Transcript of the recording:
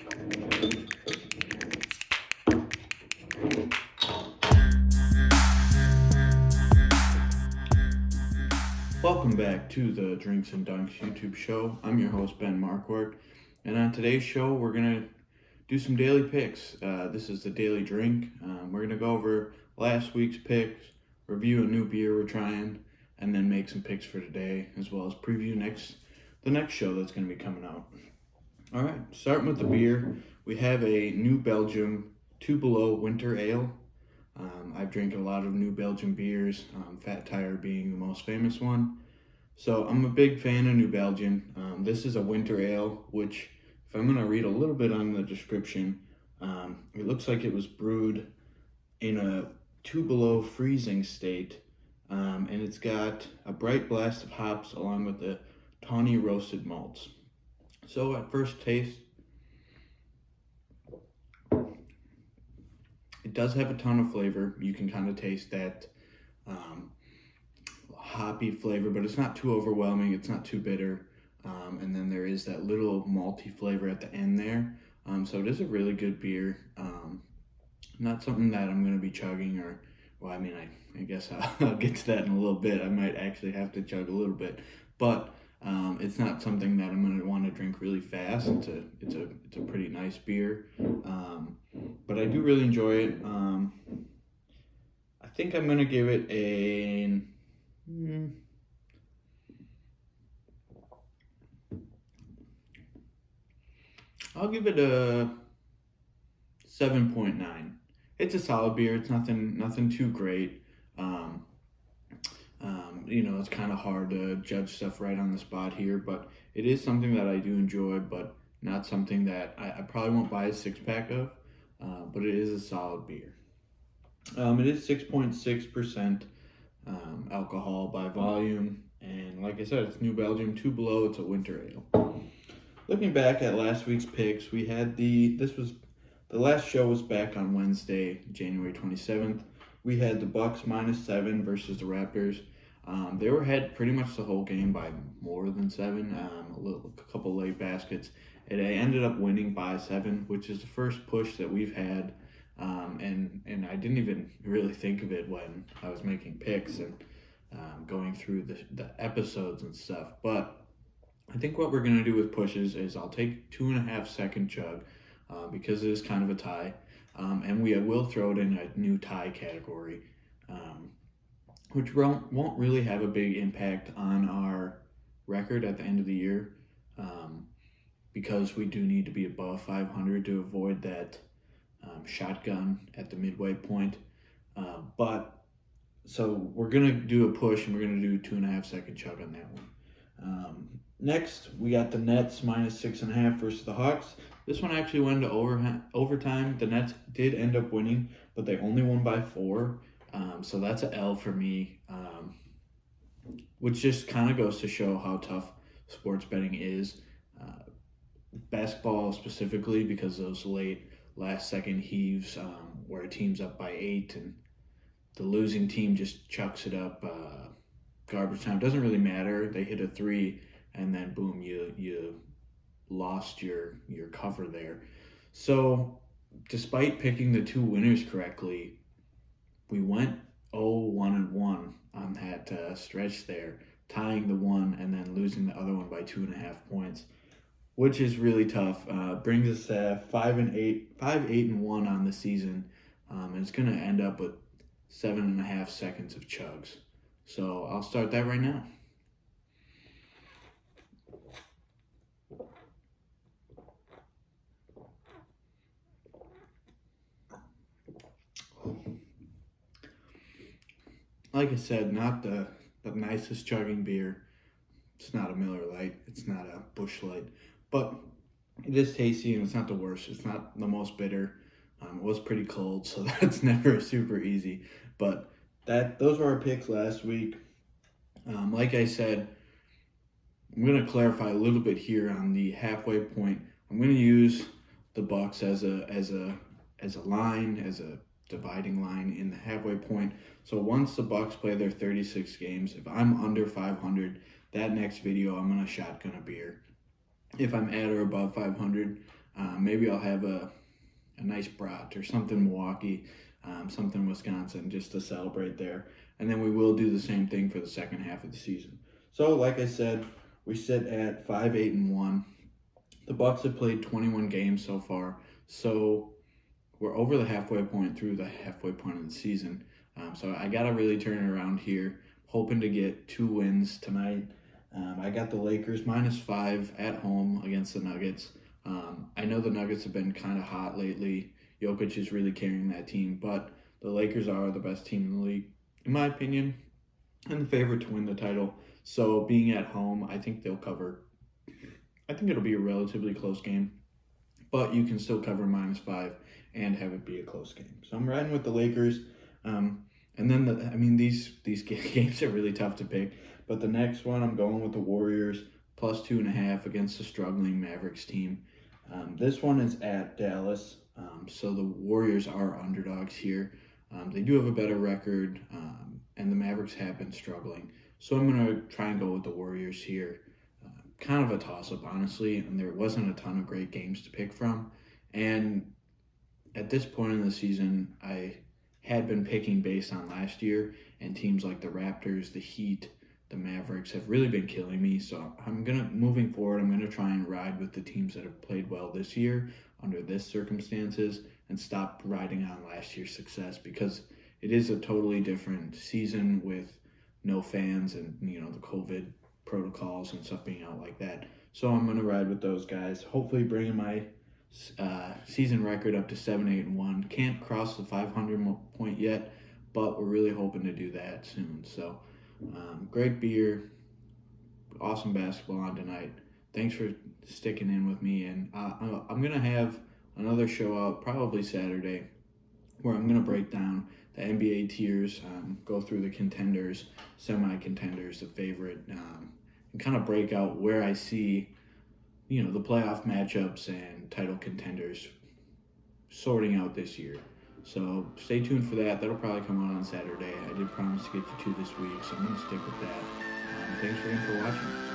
Welcome back to the Drinks and Dunks YouTube show. I'm your host, Ben Marquardt, and on today's show, we're going to do some daily picks. This is the Daily Drink. We're going to go over last week's picks, review a new beer we're trying, and then make some picks for today, as well as preview the next show that's going to be coming out. All right, starting with the beer, we have a New Belgium 2 Below Winter Ale. I've drank a lot of New Belgium beers, Fat Tire being the most famous one. So I'm a big fan of New Belgium. This is a winter ale, which if I'm going to read a little bit on the description, it looks like it was brewed in a 2 below freezing state, and it's got a bright blast of hops along with the tawny roasted malts. So at first taste, it does have a ton of flavor. You can kind of taste that hoppy flavor, but it's not too overwhelming. It's not too bitter. And then there is that little malty flavor at the end there. So it is a really good beer. Not something that I'm going to be chugging I guess I'll get to that in a little bit. I might actually have to chug a little bit. But it's not something that I'm going to want to drink really fast. It's a pretty nice beer. But I do really enjoy it. I think I'm going to give it I'll give it a 7.9. It's a solid beer. It's nothing too great. It's kind of hard to judge stuff right on the spot here, but it is something that I do enjoy, but not something that I probably won't buy a 6-pack of, but it is a solid beer. It is 6.6% alcohol by volume, and like I said, it's New Belgium 2 Below. It's a winter ale. Looking back at last week's picks, we had the last show was back on Wednesday, January 27th. We had the Bucks -7 versus the Raptors. They were ahead pretty much the whole game by more than 7, a couple late baskets. It ended up winning by 7, which is the first push that we've had, and I didn't even really think of it when I was making picks and going through the episodes and stuff. But I think what we're going to do with pushes is I'll take 2.5 second chug because it is kind of a tie, and we will throw it in a new tie category, which won't really have a big impact on our record at the end of the year, because we do need to be above 500 to avoid that shotgun at the midway point. So we're going to do a push, and we're going to do 2.5 second chug on that one. Next, we got the Nets -6.5 versus the Hawks. This one actually went to overtime. The Nets did end up winning, but they only won by 4. So that's an L for me, which just kind of goes to show how tough sports betting is. Basketball specifically, because those late last-second heaves where a team's up by 8 and the losing team just chucks it up. Garbage time doesn't really matter. They hit a 3, and then boom, you lost your cover there. So despite picking the 2 winners correctly, we went 0-1-1 on that stretch there, tying the one and then losing the other one by 2.5 points, which is really tough. Brings us to 5-8-1 on the season, and it's going to end up with 7.5 seconds of chugs. So I'll start that right now. Like I said, not the nicest chugging beer. It's not a Miller Lite. It's not a Busch Light. But it is tasty, and it's not the worst. It's not the most bitter. It was pretty cold, so that's never super easy. But those were our picks last week. Like I said, I'm going to clarify a little bit here on the halfway point. I'm going to use the Bucks as a line, as a dividing line in the halfway point. So once the Bucks play their 36 games, if I'm under 500, that next video I'm going to shotgun a beer. If I'm at or above 500, Maybe I'll have a nice brat or something Milwaukee, something Wisconsin, just to celebrate there. And then we will do the same thing for the second half of the season. So, like I said, we sit at 5-8-1. The Bucks have played 21 games so far, so we're over the halfway point through the halfway point of the season. So I got to really turn it around here. Hoping to get 2 wins tonight. I got the Lakers -5 at home against the Nuggets. I know the Nuggets have been kind of hot lately. Jokic is really carrying that team, but the Lakers are the best team in the league, in my opinion, and the favorite to win the title. So being at home, I think they'll cover. I think it'll be a relatively close game, but you can still cover -5 and have it be a close game. So I'm riding with the Lakers. And then these games are really tough to pick. But the next one, I'm going with the Warriors +2.5 against the struggling Mavericks team. This one is at Dallas, so the Warriors are underdogs here. They do have a better record, and the Mavericks have been struggling. So I'm going to try and go with the Warriors here. Kind of a toss-up, honestly, and there wasn't a ton of great games to pick from. And at this point in the season, I had been picking based on last year, and teams like the Raptors, the Heat, the Mavericks have really been killing me. So moving forward, I'm gonna try and ride with the teams that have played well this year under this circumstances and stop riding on last year's success, because it is a totally different season with no fans and the COVID protocols and stuff being out like that. So I'm gonna ride with those guys. Hopefully bringing my season record up to 7-8-1. Can't cross the 500 point yet, but we're really hoping to do that soon. So great beer, awesome basketball on tonight. Thanks for sticking in with me, and I'm gonna have another show out probably Saturday where I'm gonna break down the NBA tiers, go through the contenders, semi-contenders, the favorite, and kind of break out where I see the playoff matchups and title contenders sorting out this year. So stay tuned for that. That'll probably come out on Saturday. I did promise to get you 2 this week, so I'm going to stick with that. Thanks again for watching.